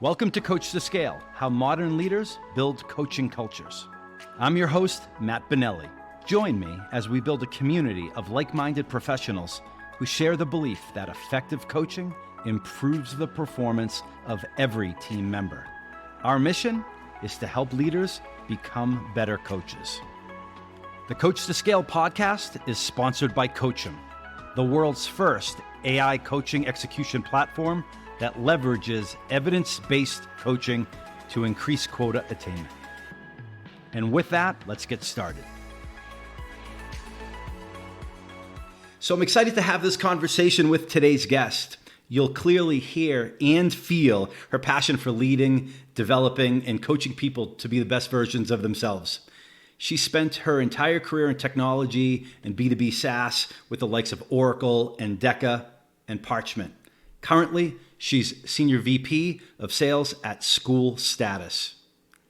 Welcome to Coach2Scale, how modern leaders build coaching cultures. I'm your host, Matt Benelli. Join me as we build a community of like-minded professionals who share the belief that effective coaching improves the performance of every team member. Our mission is to help leaders become better coaches. The Coach2Scale podcast is sponsored by Coachum, the world's first AI coaching execution platform that leverages evidence-based coaching to increase quota attainment. And with that, let's get started. So I'm excited to have this conversation with today's guest. You'll clearly hear and feel her passion for leading, developing, and coaching people to be the best versions of themselves. She spent her entire career in technology and B2B SaaS with the likes of Oracle and Deca and Parchment. Currently, she's Senior VP of Sales at SchoolStatus.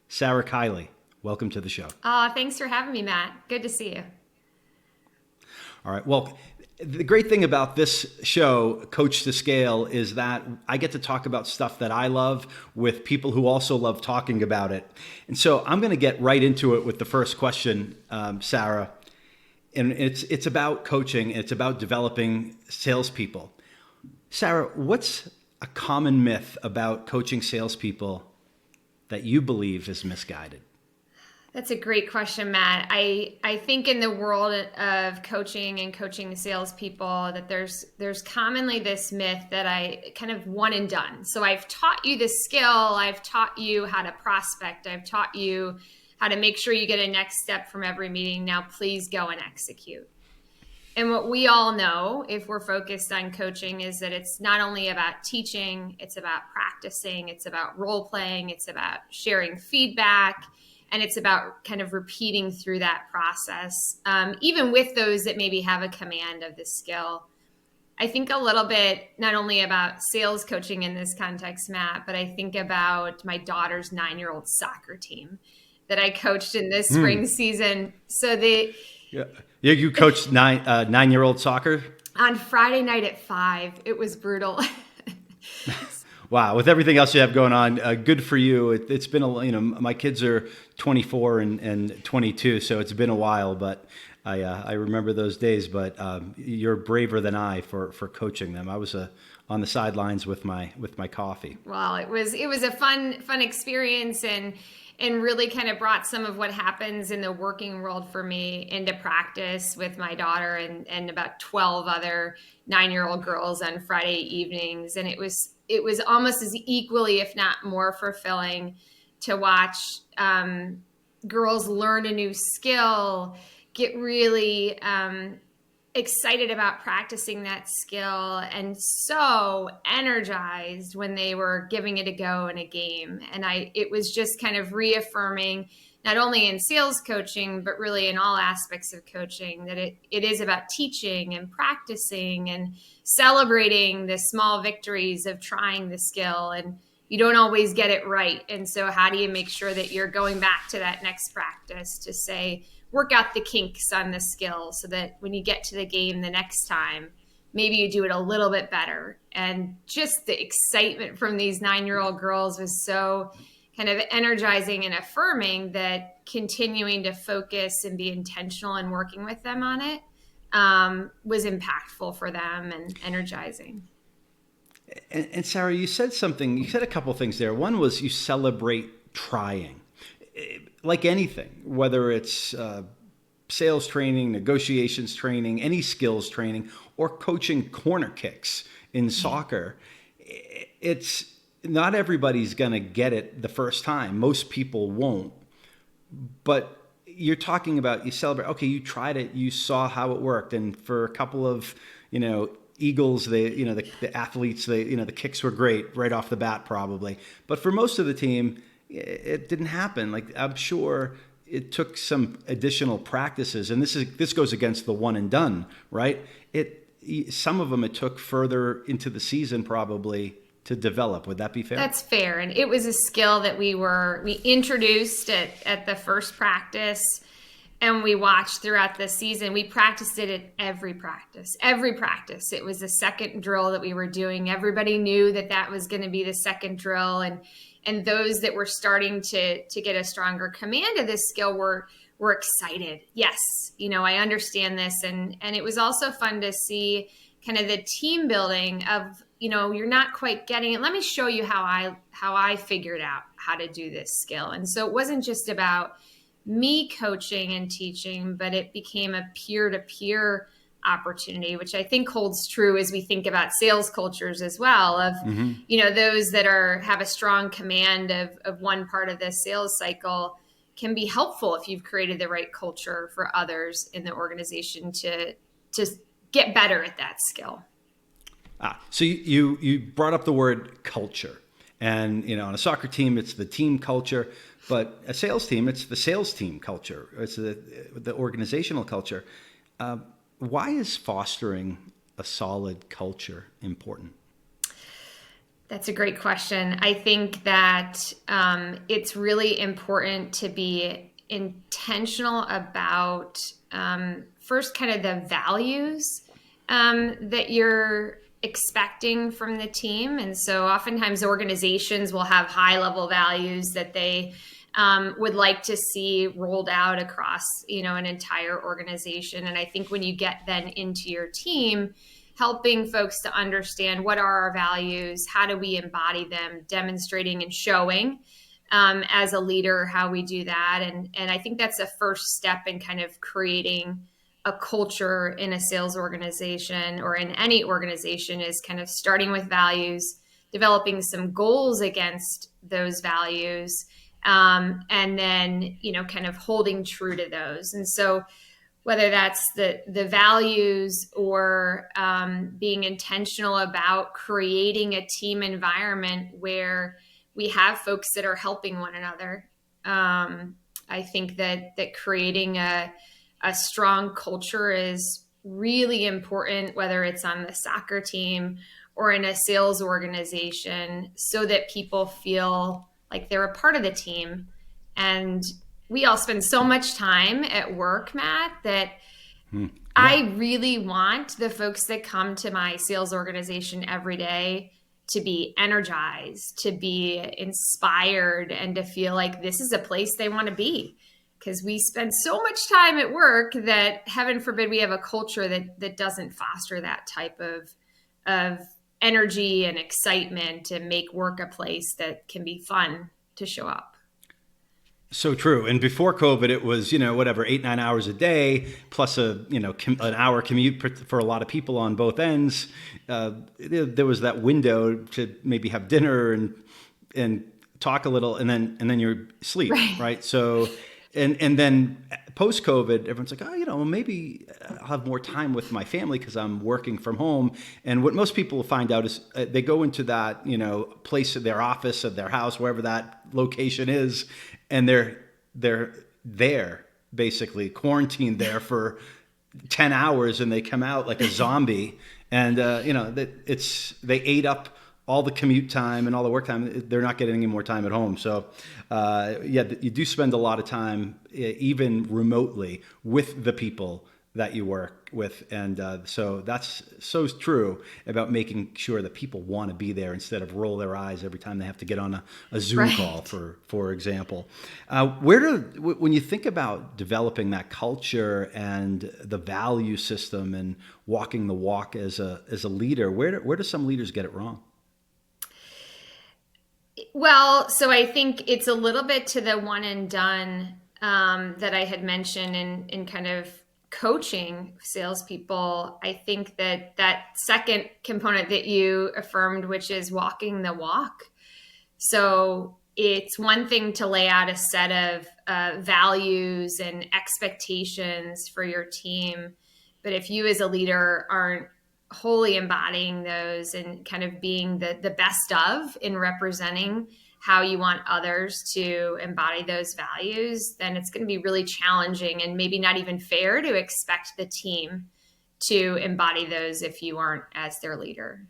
Sarah Kiley, welcome to the show. Thanks for having me, Matt. Good to see you. All right. Well, the great thing about this show, Coach2Scale, is that I get to talk about stuff that I love with people who also love talking about it. And so I'm going to get right into it with the first question, Sarah. And it's about coaching. It's about developing salespeople. Sarah, what's a common myth about coaching salespeople that you believe is misguided? That's a great question, Matt. I think in the world of coaching and coaching salespeople that there's commonly this myth that I kind of one and done. So I've taught you this skill, I've taught you how to prospect, I've taught you how to make sure you get a next step from every meeting. Now please go and execute. And what we all know, if we're focused on coaching, is that it's not only about teaching, it's about practicing, it's about role playing, it's about sharing feedback, and it's about kind of repeating through that process, even with those that maybe have a command of the skill. I think a little bit not only about sales coaching in this context, Matt, but I think about my daughter's 9-year-old soccer team that I coached in this spring season. So You coached 9-year-old soccer? On Friday night at 5. It was brutal. Wow. With everything else you have going on, good for you. It's been my kids are 24 and 22, so it's been a while, but I remember those days, but you're braver than I for coaching them. I was on the sidelines with my coffee. Well, it was a fun experience and really kind of brought some of what happens in the working world for me into practice with my daughter and about 12 other 9-year-old girls on Friday evenings. And it was almost as equally, if not more fulfilling to watch girls learn a new skill, get really excited about practicing that skill, and so energized when they were giving it a go in a game. And it was just kind of reaffirming, not only in sales coaching, but really in all aspects of coaching, that it is about teaching and practicing and celebrating the small victories of trying the skill. And you don't always get it right. And so how do you make sure that you're going back to that next practice to say, work out the kinks on the skill so that when you get to the game the next time, maybe you do it a little bit better. And just the excitement from these 9-year-old girls was so kind of energizing and affirming that continuing to focus and be intentional in working with them on it was impactful for them and energizing. And Sarah, you said a couple things there. One was you celebrate trying. Like anything, whether it's sales training, negotiations training, any skills training, or coaching corner kicks in soccer, it's not everybody's going to get it the first time. Most people won't. But you're talking about, you celebrate, okay, you tried it, you saw how it worked. And for a couple of, Eagles, the athletes, the kicks were great right off the bat probably. But for most of the team, it didn't happen. Like, I'm sure it took some additional practices, and this goes against the one and done, right? Some of them it took further into the season probably to develop. Would that be fair? That's fair. And it was a skill that we introduced at the first practice and we watched throughout the season. We practiced it at every practice. Every practice. It was the second drill that we were doing. Everybody knew that that was going to be the second drill. And those that were starting to get a stronger command of this skill were excited. Yes, I understand this. And it was also fun to see kind of the team building of, you're not quite getting it. Let me show you how I figured out how to do this skill. And so it wasn't just about me coaching and teaching, but it became a peer-to-peer opportunity, which I think holds true as we think about sales cultures as well, of those that have a strong command of one part of the sales cycle can be helpful if you've created the right culture for others in the organization to get better at that skill. So you brought up the word culture, and on a soccer team it's the team culture, but a sales team it's the sales team culture. It's the organizational culture. Why is fostering a solid culture important? That's a great question. I think that it's really important to be intentional about first kind of the values that you're expecting from the team. And so oftentimes organizations will have high level values that they would like to see rolled out across, an entire organization. And I think when you get then into your team, helping folks to understand what are our values, how do we embody them, demonstrating and showing as a leader how we do that. And I think that's a first step in kind of creating a culture in a sales organization or in any organization, is kind of starting with values, developing some goals against those values, and then, kind of holding true to those. And so whether that's the values or being intentional about creating a team environment where we have folks that are helping one another. I think that creating a strong culture is really important, whether it's on the soccer team or in a sales organization, so that people feel like they're a part of the team. And we all spend so much time at work, Matt, that I really want the folks that come to my sales organization every day to be energized, to be inspired, and to feel like this is a place they want to be. Because we spend so much time at work that, heaven forbid, we have a culture that doesn't foster that type of energy and excitement and make work a place that can be fun to show up. So true. And before COVID, it was, 8-9 hours a day, plus an hour commute for a lot of people on both ends. There was that window to maybe have dinner and talk a little, and then you're asleep, right? So, and then post COVID, everyone's like, maybe I'll have more time with my family because I'm working from home. And what most people find out is they go into that, place of their office, of their house, wherever that location is, and they're there basically quarantined there for 10 hours, and they come out like a zombie. And they ate up all the commute time and all the work time. They're not getting any more time at home. So you do spend a lot of time, even remotely, with the people that you work with. And so that's so true about making sure that people want to be there instead of roll their eyes every time they have to get on a Zoom call, for example. When you think about developing that culture and the value system and walking the walk as a leader, where do some leaders get it wrong? Well, so I think it's a little bit to the one and done that I had mentioned in kind of coaching salespeople. I think that second component that you affirmed, which is walking the walk. So it's one thing to lay out a set of values and expectations for your team, but if you as a leader aren't wholly embodying those and kind of being the best of in representing how you want others to embody those values, then it's going to be really challenging and maybe not even fair to expect the team to embody those if you aren't as their leader.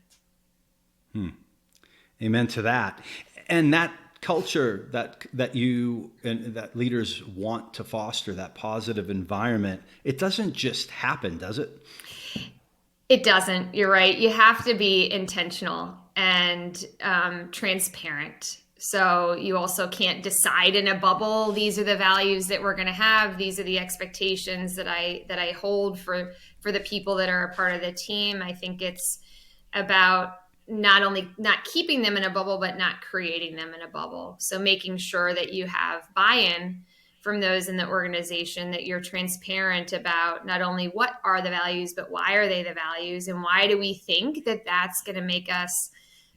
Amen to that. And that culture that you and that leaders want to foster, that positive environment, it doesn't just happen, does it? It doesn't. You're right. You have to be intentional and transparent. So you also can't decide in a bubble, these are the values that we're going to have. These are the expectations that I hold for the people that are a part of the team. I think it's about not only not keeping them in a bubble, but not creating them in a bubble. So making sure that you have buy-in from those in the organization, that you're transparent about not only what are the values, but why are they the values, and why do we think that that's going to make us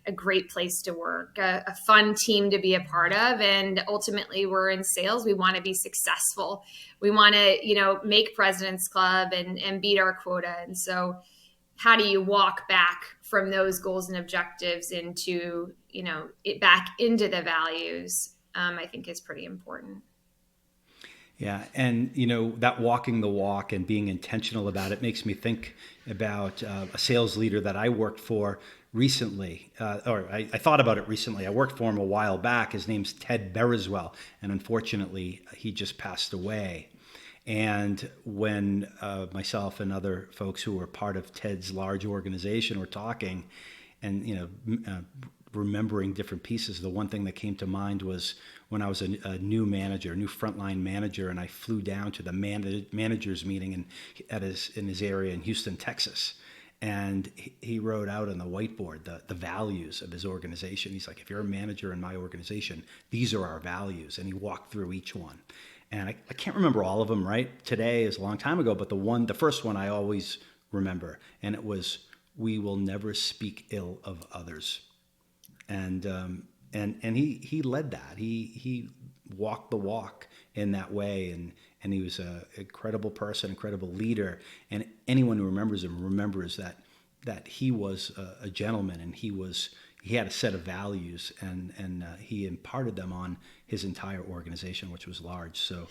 a great place to work, a fun team to be a part of. And ultimately, we're in sales. We want to be successful. We want to, make President's Club and beat our quota. And so how do you walk back from those goals and objectives into, it back into the values, I think is pretty important. Yeah. And, that walking the walk and being intentional about it makes me think about a sales leader that I worked for recently, or I thought about it recently. I worked for him a while back. His name's Ted Bereswell, and unfortunately, he just passed away. And when myself and other folks who were part of Ted's large organization were talking and, remembering different pieces, the one thing that came to mind was when I was a new manager, a new frontline manager, and I flew down to the managers meeting in his area in Houston, Texas. And he wrote out on the whiteboard the values of his organization. He's like, if you're a manager in my organization, these are our values. And he walked through each one. And I can't remember all of them, right? Today is a long time ago, but the first one I always remember. And it was, we will never speak ill of others. And he led that. He walked the walk in that way. And he was an incredible person, incredible leader. And anyone who remembers him remembers that he was a gentleman, and he had a set of values, and he imparted them on his entire organization, which was large. So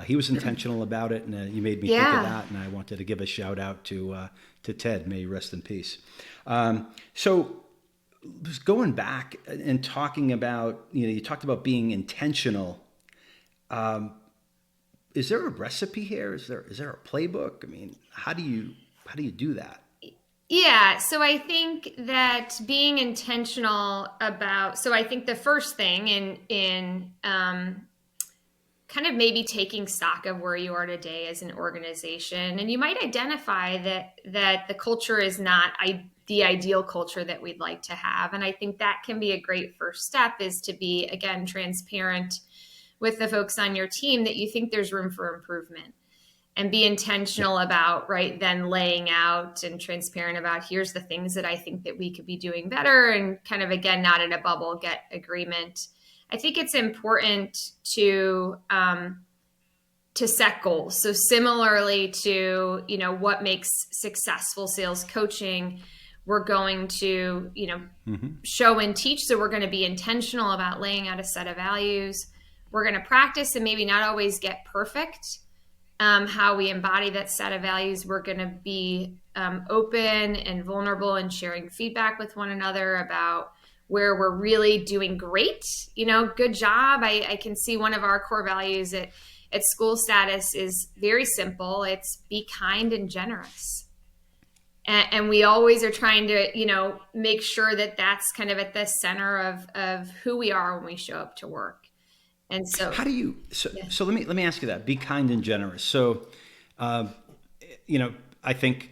he was intentional about it, and you made me think of that. And I wanted to give a shout out to Ted. May he rest in peace. So just going back and talking about, you talked about being intentional. Is there a recipe here? Is there a playbook? I mean, how do you do that? Yeah, so I think that being intentional so I think the first thing in kind of maybe taking stock of where you are today as an organization, and you might identify that the culture is not the ideal culture that we'd like to have. And I think that can be a great first step, is to be, again, transparent with the folks on your team that you think there's room for improvement, and be intentional about, right, then laying out and transparent about, here's the things that I think that we could be doing better, and kind of, again, not in a bubble, get agreement. I think it's important to set goals. So similarly to, what makes successful sales coaching, we're going to, show and teach. So we're going to be intentional about laying out a set of values. We're going to practice and maybe not always get perfect how we embody that set of values. We're going to be open and vulnerable and sharing feedback with one another about where we're really doing great. Good job. I can see one of our core values at SchoolStatus is very simple. It's be kind and generous. And we always are trying to, make sure that that's kind of at the center of who we are when we show up to work. And so, how do you? So let me ask you that. Be kind and generous. So, I think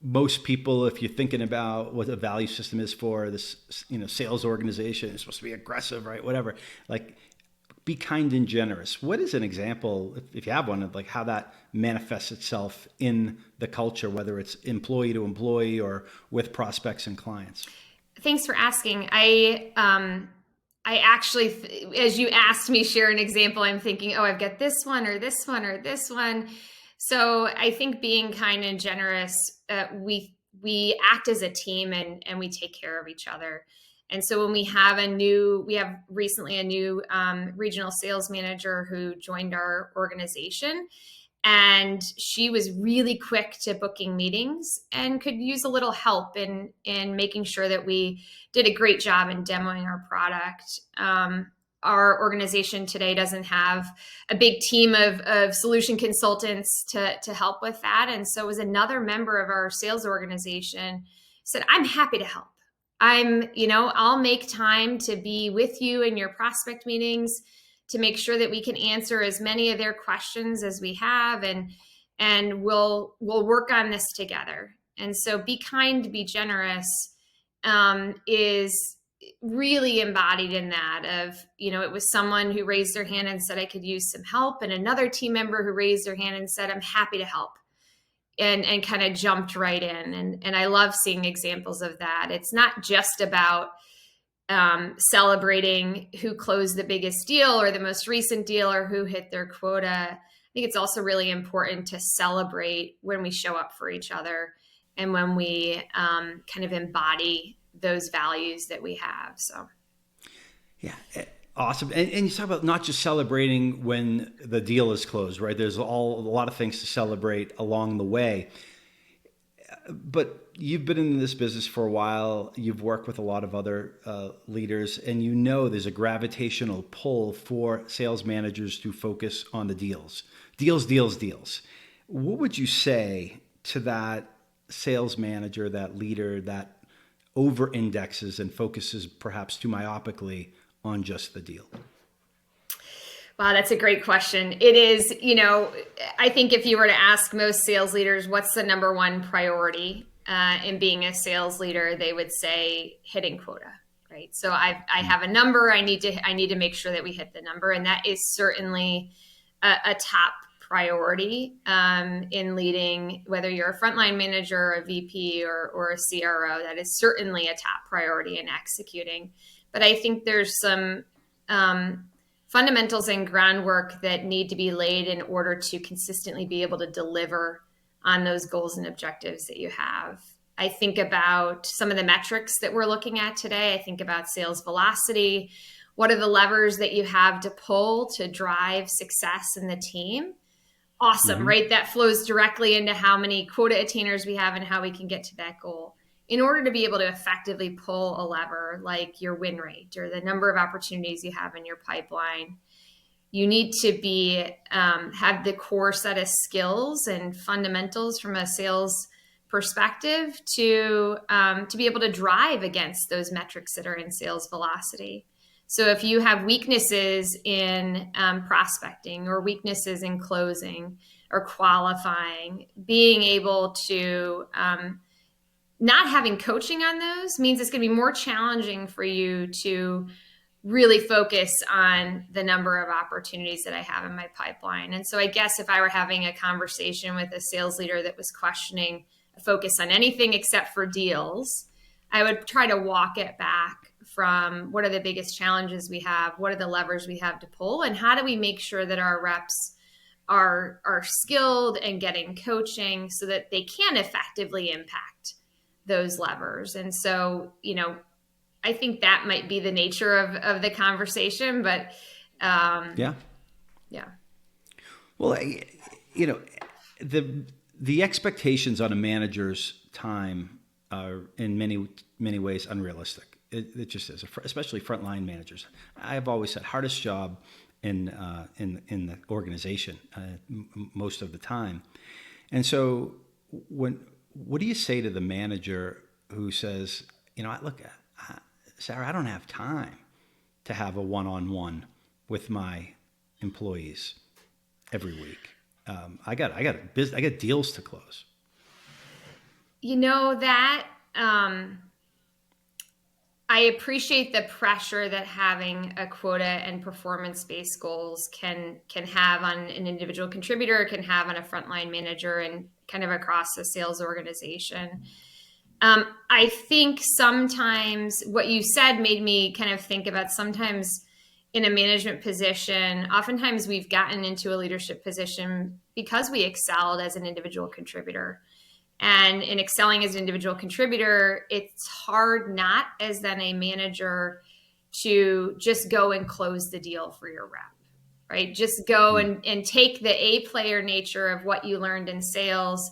most people, if you're thinking about what a value system is for this, sales organization, it's supposed to be aggressive, right? Whatever. Like, be kind and generous. What is an example, if you have one, of like how that manifests itself in the culture, whether it's employee to employee or with prospects and clients? Thanks for asking. I actually, as you asked me, share an example, I'm thinking, I've got this one or this one or this one. So I think being kind and generous, we act as a team and we take care of each other. And so when we have recently a new regional sales manager who joined our organization, and she was really quick to booking meetings and could use a little help in making sure that we did a great job in demoing our product. our organization today doesn't have a big team of solution consultants to help with that. And so as another member of our sales organization said, I'm happy to help. I'll make time to be with you in your prospect meetings to make sure that we can answer as many of their questions as we have, and we'll work on this together. And so be kind, be generous is really embodied in that of, it was someone who raised their hand and said, I could use some help. And another team member who raised their hand and said, I'm happy to help, and kind of jumped right in. And I love seeing examples of that. It's not just about celebrating who closed the biggest deal or the most recent deal or who hit their quota. I think it's also really important to celebrate when we show up for each other and when we kind of embody those values that we have. So, yeah, awesome. And you talk about not just celebrating when the deal is closed, right? There's a lot of things to celebrate along the way. But you've been in this business for a while. You've worked with a lot of other leaders, and there's a gravitational pull for sales managers to focus on the deals. Deals. What would you say to that sales manager, that leader that over-indexes and focuses perhaps too myopically on just the deal? Wow, that's a great question. It is, I think if you were to ask most sales leaders, what's the number one priority in being a sales leader, they would say hitting quota, right? So I have a number. I need to make sure that we hit the number, and that is certainly a top priority in leading, whether you're a frontline manager, a VP, or a CRO. That is certainly a top priority in executing. But I think there's some fundamentals and groundwork that need to be laid in order to consistently be able to deliver on those goals and objectives that you have. I think about some of the metrics that we're looking at today. I think about sales velocity. What are the levers that you have to pull to drive success in the team? Awesome, right? That flows directly into how many quota attainers we have and how we can get to that goal. In order to be able to effectively pull a lever like your win rate or the number of opportunities you have in your pipeline, you need to have the core set of skills and fundamentals from a sales perspective to be able to drive against those metrics that are in sales velocity. So if you have weaknesses in prospecting or weaknesses in closing or qualifying, being able to not having coaching on those means it's going to be more challenging for you to really focus on the number of opportunities that I have in my pipeline. And so I guess if I were having a conversation with a sales leader that was questioning a focus on anything except for deals, I would try to walk it back from what are the biggest challenges we have, what are the levers we have to pull, and how do we make sure that our reps are skilled and getting coaching so that they can effectively impact those levers. And so, I think that might be the nature of the conversation, but yeah. Well, the expectations on a manager's time are in many ways unrealistic. It just is, especially frontline managers. I've always said hardest job in the organization most of the time. And so what do you say to the manager who says, Sarah, I don't have time to have a one-on-one with my employees every week. I got deals to close. That I appreciate the pressure that having a quota and performance-based goals can have on an individual contributor, can have on a frontline manager, and kind of across the sales organization. I think sometimes what you said made me kind of think about sometimes in a management position, oftentimes we've gotten into a leadership position because we excelled as an individual contributor. And in excelling as an individual contributor, it's hard not as then a manager to just go and close the deal for your rep, right? Just go and take the A player nature of what you learned in sales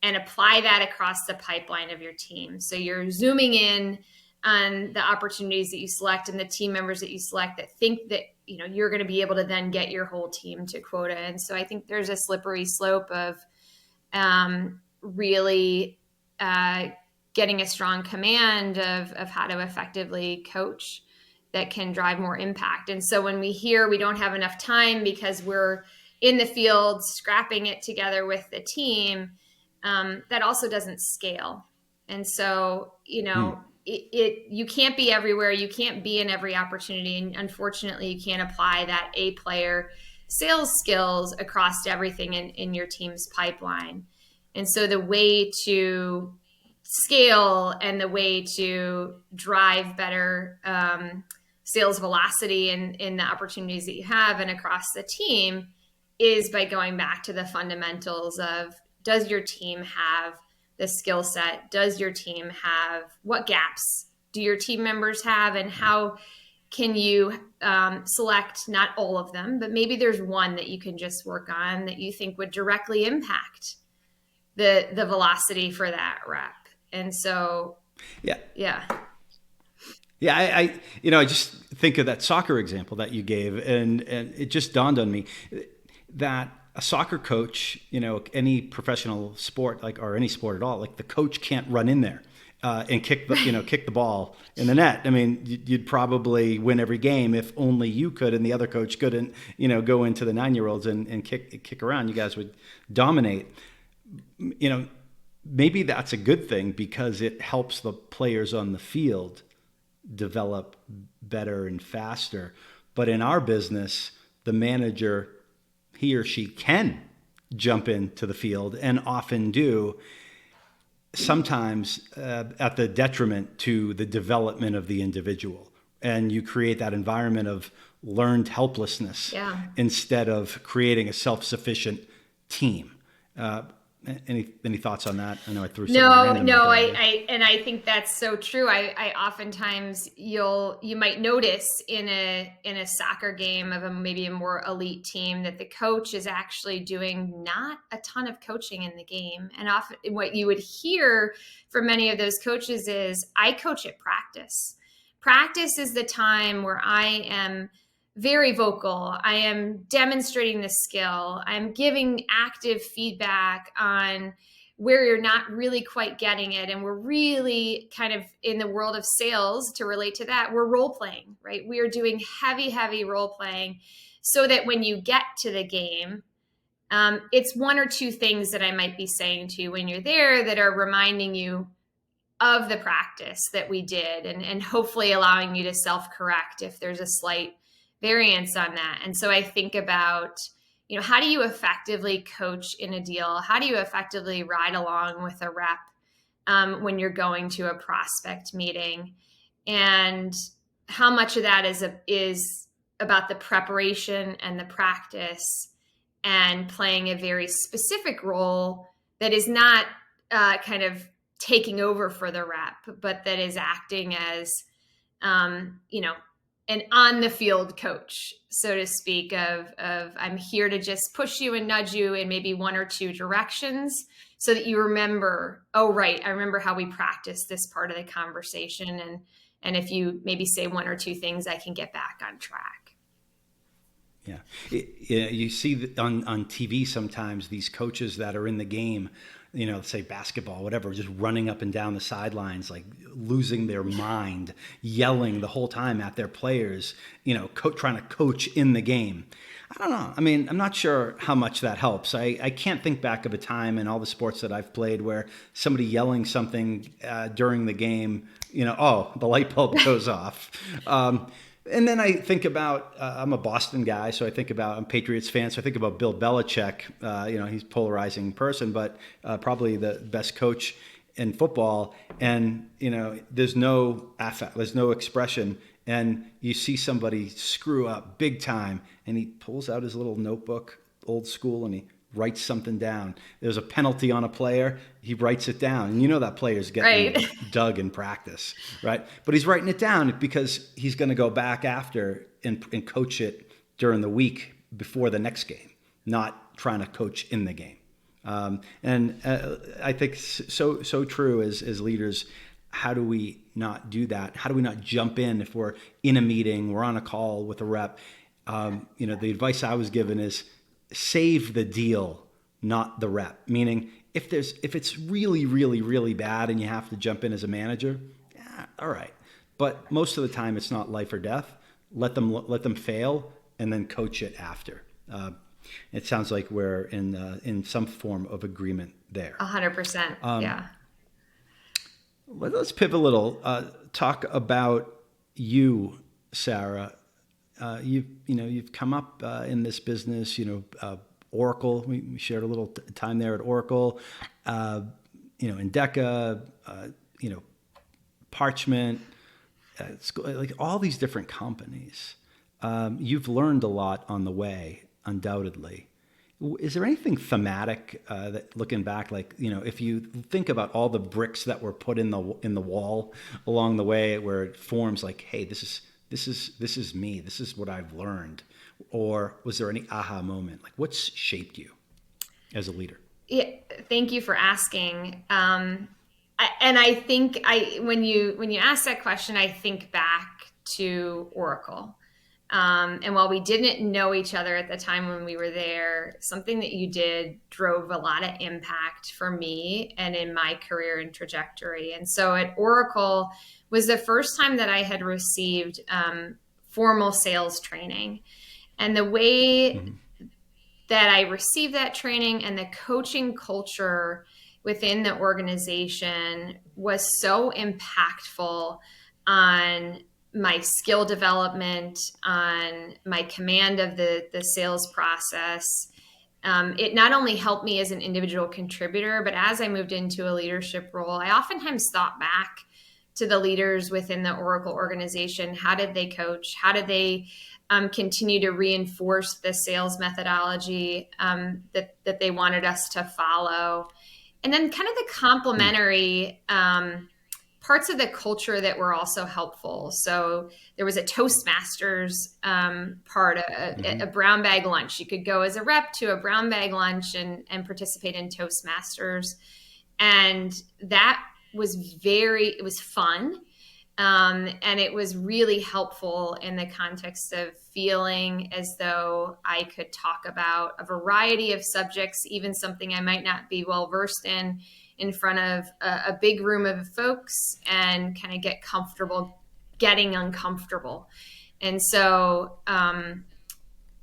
and apply that across the pipeline of your team. So you're zooming in on the opportunities that you select and the team members that you select that think that, you're going to be able to then get your whole team to quota. And so I think there's a slippery slope of really getting a strong command of how to effectively coach that can drive more impact. And so when we hear we don't have enough time because we're in the field scrapping it together with the team, that also doesn't scale. And so, you can't be everywhere. You can't be in every opportunity. And unfortunately, you can't apply that A player sales skills across everything in your team's pipeline. And so the way to scale and the way to drive better sales velocity in the opportunities that you have and across the team is by going back to the fundamentals of, does your team have the skill set? Does your team have, what gaps do your team members have? And how can you select not all of them, but maybe there's one that you can just work on that you think would directly impact the velocity for that rep. And so, yeah. I just think of that soccer example that you gave, and it just dawned on me that a soccer coach, any professional sport, or any sport at all, the coach can't run in there and kick the ball in the net. I mean, you'd probably win every game if only you could, and the other coach couldn't, go into the 9-year-olds and kick around. You guys would dominate. Maybe that's a good thing because it helps the players on the field develop better and faster. But in our business, the manager, he or she can jump into the field and often do, sometimes at the detriment to the development of the individual. And you create that environment of learned helplessness instead of creating a self-sufficient team. Any thoughts on that? I know I threw something random. No, I think that's so true. I oftentimes you might notice in a soccer game of maybe a more elite team that the coach is actually doing not a ton of coaching in the game. And often what you would hear from many of those coaches is, I coach at practice. Practice is the time where I am very vocal. I am demonstrating the skill. I'm giving active feedback on where you're not really quite getting it. And we're really kind of in the world of sales, to relate to that, we're role playing, right? We are doing heavy role playing so that when you get to the game, it's one or two things that I might be saying to you when you're there that are reminding you of the practice that we did, and hopefully allowing you to self-correct if there's a slight variance on that. And so I think about, how do you effectively coach in a deal? How do you effectively ride along with a rep when you're going to a prospect meeting? And how much of that is about the preparation and the practice and playing a very specific role that is not kind of taking over for the rep, but that is acting as, an on the field coach, so to speak, of I'm here to just push you and nudge you in maybe one or two directions so that you remember, oh, right, I remember how we practiced this part of the conversation. And if you maybe say one or two things, I can get back on track. Yeah. You see on TV sometimes these coaches that are in the game, say basketball, whatever, just running up and down the sidelines, losing their mind, yelling the whole time at their players, trying to coach in the game. I don't know. I mean, I'm not sure how much that helps. I can't think back of a time in all the sports that I've played where somebody yelling something during the game, the light bulb goes off. And then I think about, I'm a Boston guy, so I think about, I'm a Patriots fan, so I think about Bill Belichick. He's a polarizing person, but probably the best coach in football. And, there's no affect, there's no expression. And you see somebody screw up big time, and he pulls out his little notebook, old school, and he writes something down. There's a penalty on a player, he writes it down. And that player's getting dug in practice, right? But he's writing it down because he's going to go back after and coach it during the week before the next game, not trying to coach in the game. I think so true as leaders, how do we not do that? How do we not jump in if we're in a meeting, we're on a call with a rep? The advice I was given is save the deal, not the rep. Meaning, if it's really, really, really bad and you have to jump in as a manager, yeah, all right. But most of the time, it's not life or death. Let them fail and then coach it after. It sounds like we're in some form of agreement there. 100%. Yeah. Let's pivot a little. Talk about you, Sarah. You've come up in this business. Oracle. We shared a little time there at Oracle. Endeca. Parchment. Like all these different companies. You've learned a lot on the way, undoubtedly. Is there anything thematic that, looking back, like if you think about all the bricks that were put in the wall along the way, where it forms like, hey, this is me, this is what I've learned, or was there any aha moment? Like, what's shaped you as a leader? Yeah, thank you for asking. I think when you ask that question, I think back to Oracle. And while we didn't know each other at the time when we were there, something that you did drove a lot of impact for me and in my career and trajectory. And so at Oracle was the first time that I had received formal sales training. And the way that I received that training and the coaching culture within the organization was so impactful on my skill development, on my command of the sales process. It not only helped me as an individual contributor, but as I moved into a leadership role, I oftentimes thought back to the leaders within the Oracle organization. How did they coach? How did they continue to reinforce the sales methodology that they wanted us to follow? And then kind of the complementary parts of the culture that were also helpful. So there was a Toastmasters part, a brown bag lunch. You could go as a rep to a brown bag lunch and participate in Toastmasters. And that was it was fun. And it was really helpful in the context of feeling as though I could talk about a variety of subjects, even something I might not be well versed in front of a big room of folks, and kind of get comfortable getting uncomfortable. And so when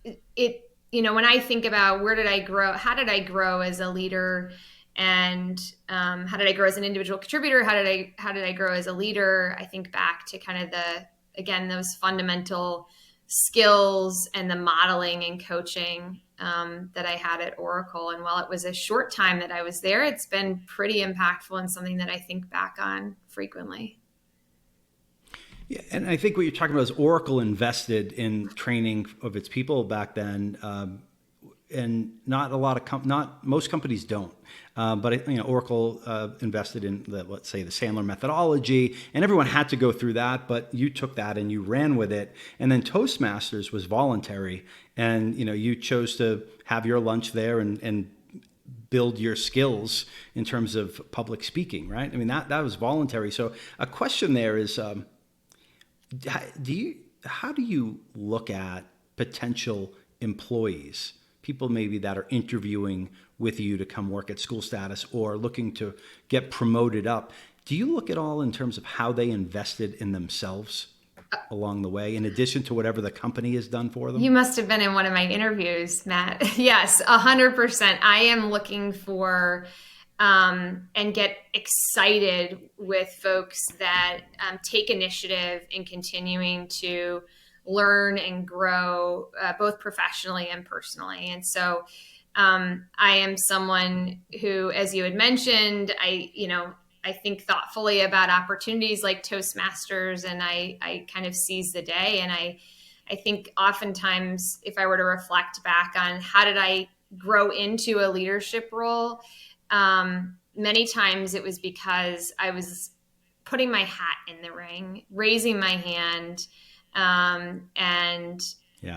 I think about where did I grow, how did I grow as a leader, and how did I grow as an individual contributor? How did I grow as a leader? I think back to kind of those fundamental skills and the modeling and coaching that I had at Oracle. And while it was a short time that I was there, it's been pretty impactful and something that I think back on frequently. Yeah, and I think what you're talking about is Oracle invested in training of its people back then, and not most companies don't. But Oracle invested in let's say the Sandler methodology, and everyone had to go through that. But you took that and you ran with it. And then Toastmasters was voluntary, and you chose to have your lunch there and build your skills in terms of public speaking, right? I mean that was voluntary. So a question there is, how do you look at potential employees? People maybe that are interviewing with you to come work at SchoolStatus or looking to get promoted up. Do you look at all in terms of how they invested in themselves along the way, in addition to whatever the company has done for them? You must have been in one of my interviews, Matt. Yes, 100%. I am looking for and get excited with folks that take initiative in continuing to learn and grow both professionally and personally. And so I am someone who, as you had mentioned, I think thoughtfully about opportunities like Toastmasters, and I kind of seize the day. And I think oftentimes, if I were to reflect back on how did I grow into a leadership role, many times it was because I was putting my hat in the ring, raising my hand, and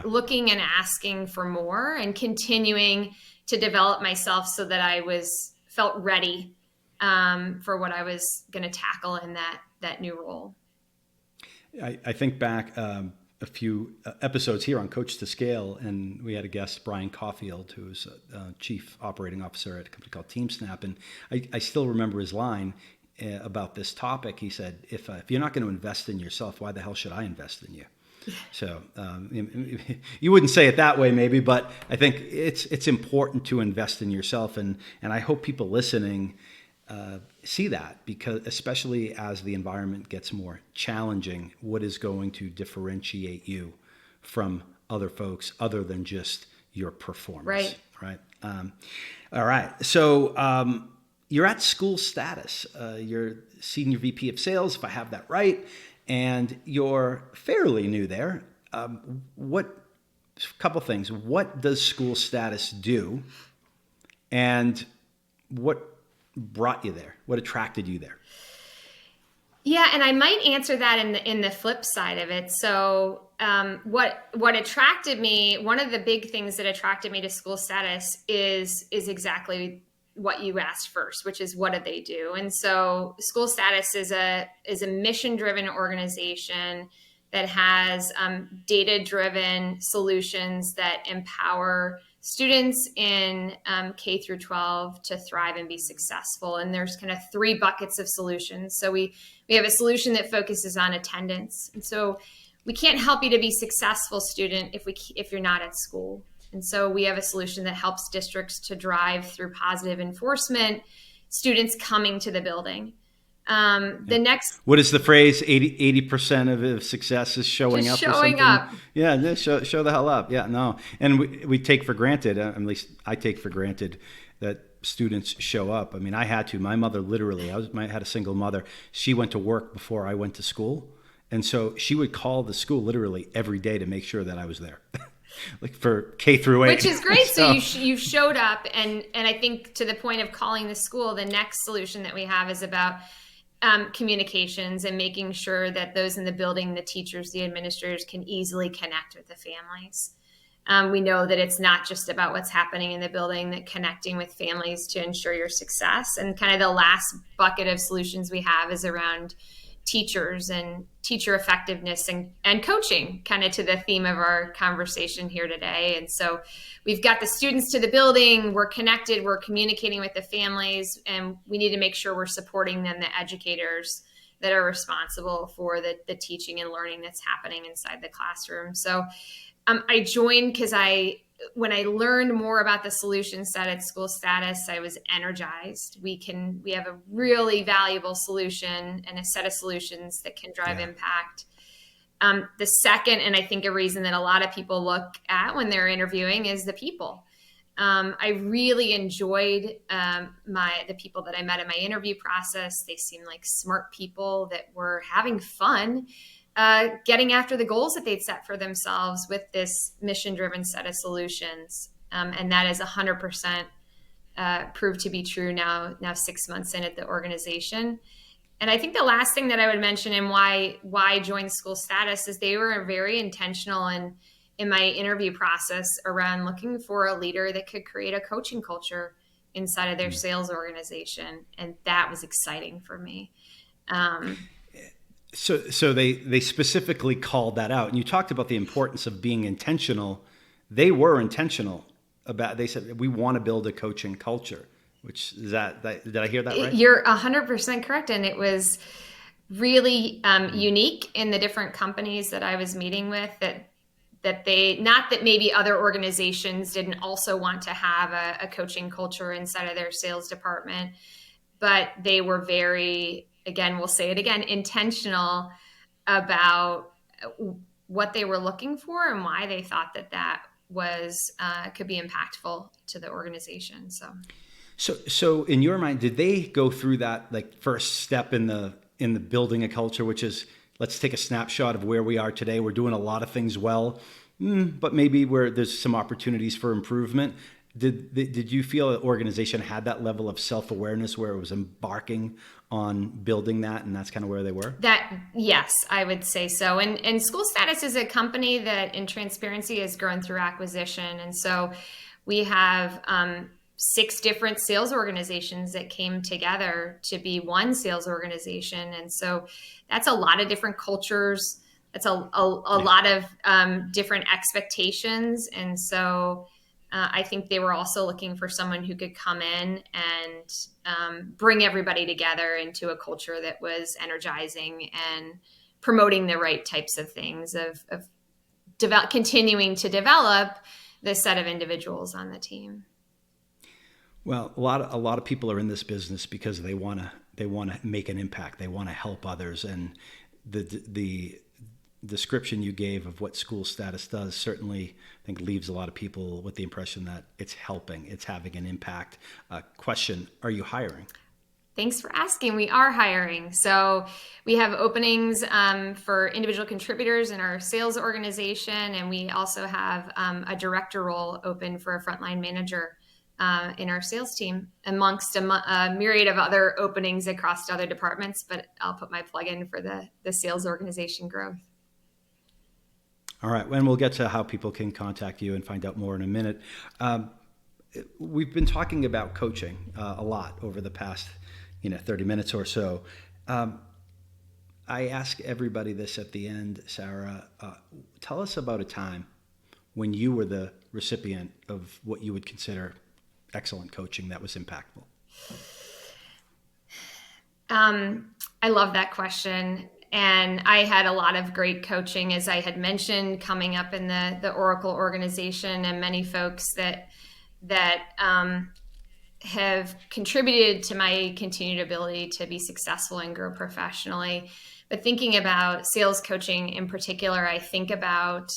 looking and asking for more, and continuing to develop myself so that I felt ready for what I was going to tackle in that new role. I think back a few episodes here on Coach2Scale, and we had a guest, Brian Caulfield, who's Chief Operating Officer at a company called TeamSnap, and I still remember his line about this topic. He said, if you're not going to invest in yourself, why the hell should I invest in you? So you wouldn't say it that way maybe, but I think it's important to invest in yourself, and I hope people listening see that, because especially as the environment gets more challenging, what is going to differentiate you from other folks other than just your performance? Right. All right. So you're at SchoolStatus. You're Senior VP of Sales, if I have that right, and you're fairly new there. Couple things. What does SchoolStatus do, and what brought you there? What attracted you there? Yeah, and I might answer that in the flip side of it. So what attracted me, one of the big things that attracted me to SchoolStatus is exactly what you asked first, which is what do they do? And so SchoolStatus is a mission-driven organization that has data-driven solutions that empower students in K through 12 to thrive and be successful. And there's kind of 3 buckets of solutions. So we have a solution that focuses on attendance. And so we can't help you to be a successful student if you're not at school. And so we have a solution that helps districts to drive through positive enforcement, students coming to the building. The next, what is the phrase? 80% of success is showing up. Showing up. Yeah, show the hell up. Yeah, no, and we take for granted. At least I take for granted that students show up. I mean, I had to. My mother literally. I had a single mother. She went to work before I went to school, and so she would call the school literally every day to make sure that I was there. Like for K through 8. Which is great. So you showed up, and I think to the point of calling the school, the next solution that we have is about communications and making sure that those in the building, the teachers, the administrators, can easily connect with the families. We know that it's not just about what's happening in the building, that connecting with families to ensure your success. And kind of the last bucket of solutions we have is around teachers and teacher effectiveness and coaching, kind of to the theme of our conversation here today. And so we've got the students to the building, we're connected, we're communicating with the families, and we need to make sure we're supporting them, the educators that are responsible for the teaching and learning that's happening inside the classroom. So I joined because when I learned more about the solution set at SchoolStatus, I was energized. We have a really valuable solution and a set of solutions that can drive impact. The second, and I think a reason that a lot of people look at when they're interviewing, is the people. I really enjoyed the people that I met in my interview process. They seemed like smart people that were having fun, getting after the goals that they'd set for themselves with this mission-driven set of solutions. And that is 100% proved to be true now 6 months in at the organization. And I think the last thing that I would mention and why join SchoolStatus is they were very intentional in my interview process around looking for a leader that could create a coaching culture inside of their sales organization. And that was exciting for me. So they specifically called that out, and you talked about the importance of being intentional. They were intentional about. They said we want to build a coaching culture. Which is that did I hear that right? You're 100% correct, and it was really unique in the different companies that I was meeting with. That they, not that maybe other organizations didn't also want to have a coaching culture inside of their sales department, but they were very, again, we'll say it again, intentional about what they were looking for and why they thought that was could be impactful to the organization. So in your mind, did they go through that like first step in the building a culture, which is let's take a snapshot of where we are today. We're doing a lot of things well, but maybe where there's some opportunities for improvement. Did you feel an organization had that level of self-awareness where it was embarking on building that, and that's kind of where they were? Yes, I would say so. And SchoolStatus is a company that, in transparency, has grown through acquisition. And so we have 6 different sales organizations that came together to be one sales organization. And so that's a lot of different cultures. That's a lot of different expectations. And so I think they were also looking for someone who could come in and bring everybody together into a culture that was energizing and promoting the right types of things, of continuing to develop this set of individuals on the team. Well, a lot of people are in this business because they want to make an impact. They want to help others, and the description you gave of what SchoolStatus does certainly, I think, leaves a lot of people with the impression that it's helping, it's having an impact. Question: are you hiring? Thanks for asking. We are hiring. So we have openings for individual contributors in our sales organization, and we also have a director role open for a frontline manager in our sales team, amongst a myriad of other openings across other departments. But I'll put my plug in for the sales organization growth. All right, and we'll get to how people can contact you and find out more in a minute. We've been talking about coaching a lot over the past 30 minutes or so. I ask everybody this at the end, Sarah. Tell us about a time when you were the recipient of what you would consider excellent coaching that was impactful. I love that question. And I had a lot of great coaching, as I had mentioned, coming up in the Oracle organization, and many folks that have contributed to my continued ability to be successful and grow professionally. But thinking about sales coaching in particular, I think about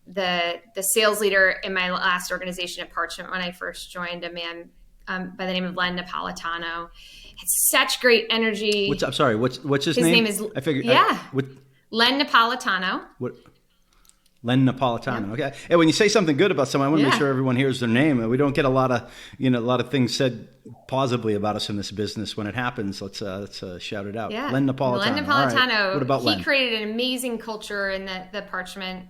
the sales leader in my last organization at Parchment when I first joined, a man by the name of Len Napolitano. Had such great energy. What's his name? His name is Len Napolitano. What? Len Napolitano. Yep. Okay. And when you say something good about someone, I want to make sure everyone hears their name. We don't get a lot of things said positively about us in this business. When it happens, let's shout it out. Yeah. Len Napolitano. Len Napolitano. Right. What about Len? He created an amazing culture in the Parchment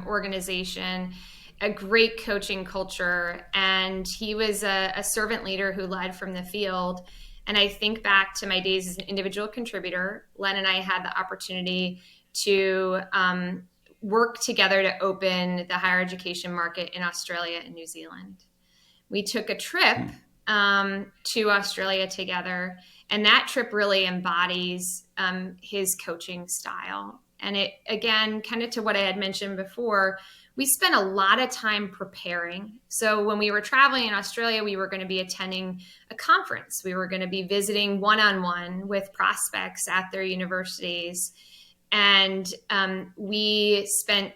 organization, a great coaching culture, and he was a servant leader who led from the field. And I think back to my days as an individual contributor. Len and I had the opportunity to work together to open the higher education market in Australia and New Zealand. We took a trip to Australia together, and that trip really embodies his coaching style. And it, again, kind of to what I had mentioned before, we spent a lot of time preparing. So when we were traveling in Australia, we were going to be attending a conference. We were going to be visiting one-on-one with prospects at their universities. And we spent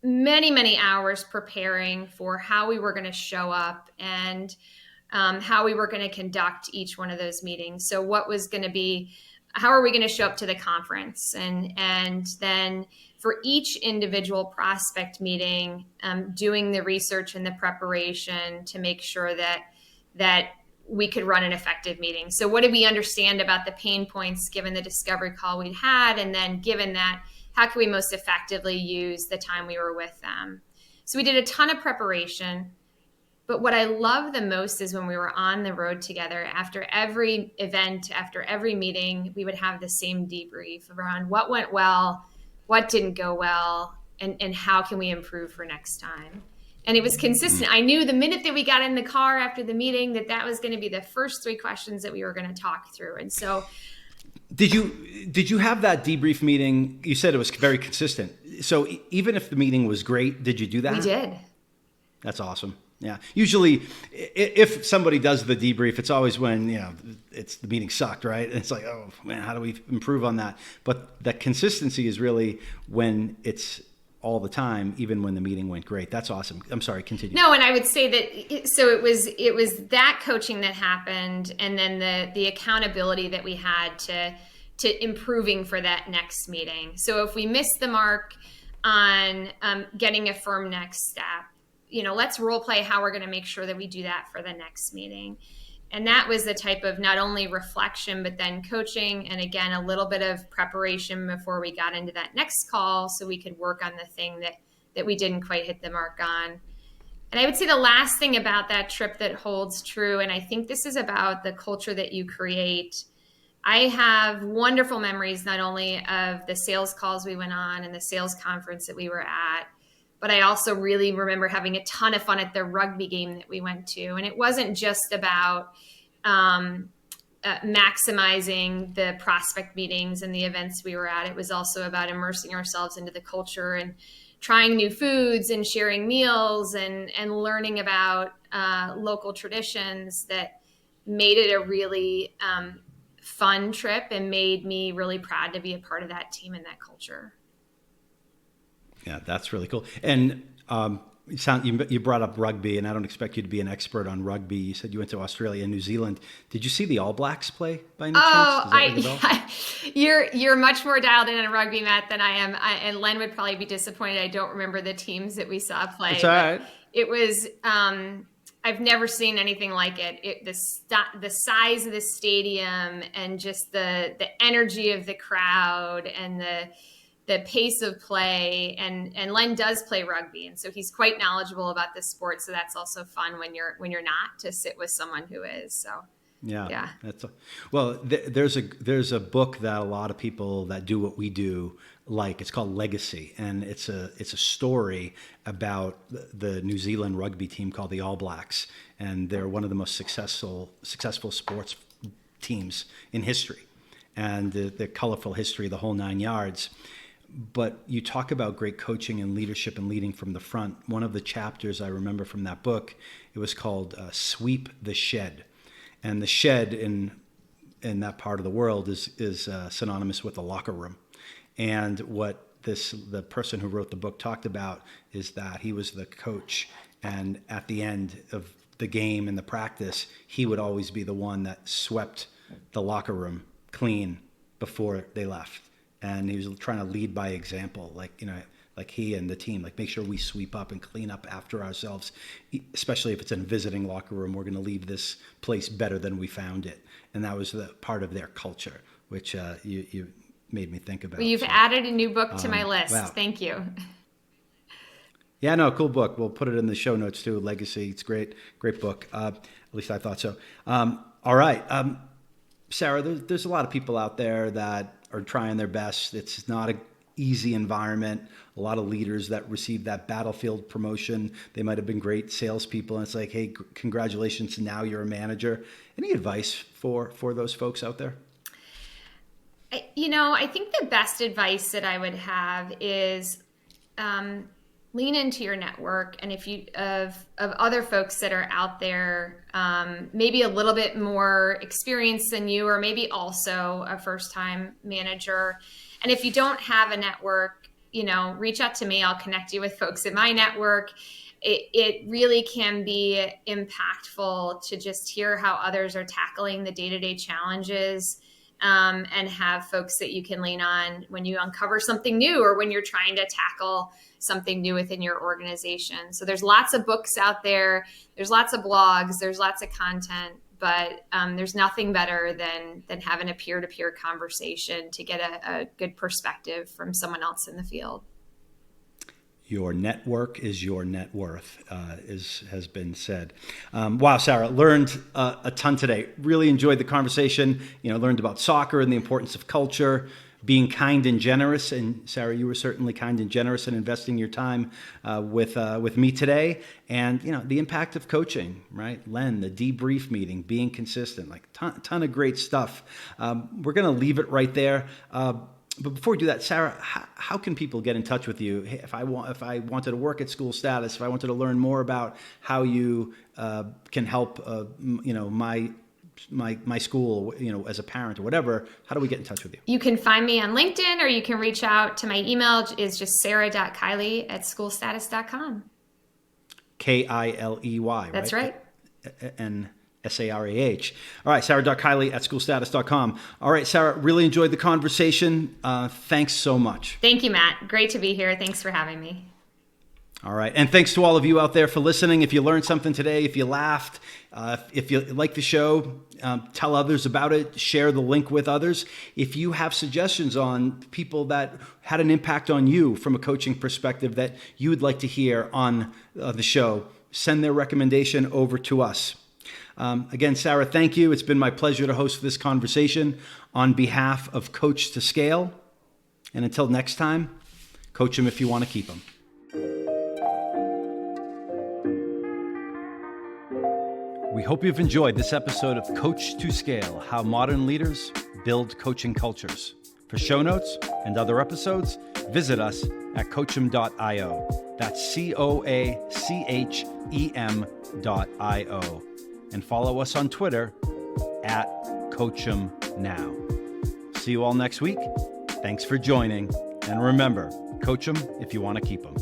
many hours preparing for how we were going to show up and how we were going to conduct each one of those meetings. So how are we going to show up to the conference? And then for each individual prospect meeting, doing the research and the preparation to make sure that we could run an effective meeting. So what did we understand about the pain points given the discovery call we'd had? And then given that, how can we most effectively use the time we were with them? So we did a ton of preparation. But what I love the most is when we were on the road together, after every event, after every meeting, we would have the same debrief around what went well, what didn't go well, and how can we improve for next time. And it was consistent. I knew the minute that we got in the car after the meeting that was going to be the first 3 questions that we were going to talk through. And so did you have that debrief meeting? You said it was very consistent. So even if the meeting was great, did you do that? We did. That's awesome. Yeah. Usually if somebody does the debrief, it's always when, it's the meeting sucked, right? And it's like, oh man, how do we improve on that? But the consistency is really when it's all the time, even when the meeting went great. That's awesome. I'm sorry, continue. No, and I would say that, it was that coaching that happened, and then the accountability that we had to improving for that next meeting. So if we missed the mark on getting a firm next step, let's role play how we're going to make sure that we do that for the next meeting. And that was the type of not only reflection, but then coaching. And again, a little bit of preparation before we got into that next call so we could work on the thing that we didn't quite hit the mark on. And I would say the last thing about that trip that holds true, and I think this is about the culture that you create. I have wonderful memories, not only of the sales calls we went on and the sales conference that we were at, but I also really remember having a ton of fun at the rugby game that we went to. And it wasn't just about maximizing the prospect meetings and the events we were at. It was also about immersing ourselves into the culture and trying new foods and sharing meals and learning about local traditions that made it a really fun trip and made me really proud to be a part of that team and that culture. Yeah, that's really cool. And you brought up rugby, and I don't expect you to be an expert on rugby. You said you went to Australia and New Zealand. Did you see the All Blacks play by any chance? Does that ring a bell? You're much more dialed in on rugby, Matt, than I am. And Len would probably be disappointed I don't remember the teams that we saw play. It's all right. It was I've never seen anything like it. The size of the stadium and just the energy of the crowd and the pace of play, and Len does play rugby, and so he's quite knowledgeable about this sport. So that's also fun when you're not, to sit with someone who is. So yeah. There's a book that a lot of people that do what we do like. It's called Legacy, and it's a story about the New Zealand rugby team called the All Blacks, and they're one of the most successful sports teams in history, and the colorful history, the whole 9 yards. But you talk about great coaching and leadership and leading from the front. One of the chapters I remember from that book, it was called Sweep the Shed. And the shed in that part of the world is synonymous with the locker room. And what the person who wrote the book talked about is that he was the coach, and at the end of the game and the practice, he would always be the one that swept the locker room clean before they left. And he was trying to lead by example, like he and the team, like make sure we sweep up and clean up after ourselves, especially if it's in a visiting locker room. We're going to leave this place better than we found it. And that was the part of their culture, which you made me think about. Well, you've added a new book to my list. Wow. Thank you. Yeah, no, cool book. We'll put it in the show notes too. Legacy. It's great book. At least I thought so. All right. Sarah, there's a lot of people out there that are trying their best. It's not an easy environment. A lot of leaders that receive that battlefield promotion, they might have been great salespeople, and it's like, hey, congratulations, now you're a manager. Any advice for those folks out there? I think the best advice that I would have is lean into your network, and if you of other folks that are out there, maybe a little bit more experienced than you, or maybe also a first-time manager. And if you don't have a network, reach out to me. I'll connect you with folks in my network. It really can be impactful to just hear how others are tackling the day-to-day challenges, and have folks that you can lean on when you uncover something new or when you're trying to tackle something new within your organization. So there's lots of books out there. There's lots of blogs. There's lots of content, but there's nothing better than having a peer-to-peer conversation to get a good perspective from someone else in the field. Your network is your net worth, has been said. Wow, Sarah, learned a ton today. Really enjoyed the conversation. Learned about soccer and the importance of culture, being kind and generous. And Sarah, you were certainly kind and generous in investing your time with me today. And the impact of coaching, right? Len, the debrief meeting, being consistent, like ton of great stuff. We're going to leave it right there. But before we do that, Sarah, how can people get in touch with you? If I wanted to work at SchoolStatus, if I wanted to learn more about how you can help, my school, as a parent or whatever, how do we get in touch with you? You can find me on LinkedIn, or you can reach out to my email is just sarah.kiley@schoolstatus.com. Kiley, right? That's right. And Sarah. All right, sarah.kiley@schoolstatus.com. All right, Sarah, really enjoyed the conversation. Thanks so much. Thank you, Matt. Great to be here. Thanks for having me. All right, and thanks to all of you out there for listening. If you learned something today, if you laughed, if you like the show, tell others about it, share the link with others. If you have suggestions on people that had an impact on you from a coaching perspective that you would like to hear on the show, send their recommendation over to us. Again, Sarah, thank you. It's been my pleasure to host this conversation on behalf of Coach2Scale. And until next time, coach them if you want to keep them. We hope you've enjoyed this episode of Coach2Scale, How Modern Leaders Build Coaching Cultures. For show notes and other episodes, visit us at coachem.io. That's COACHEM.io. And follow us on Twitter at CoachemNow. See you all next week. Thanks for joining. And remember, coach them if you want to keep them.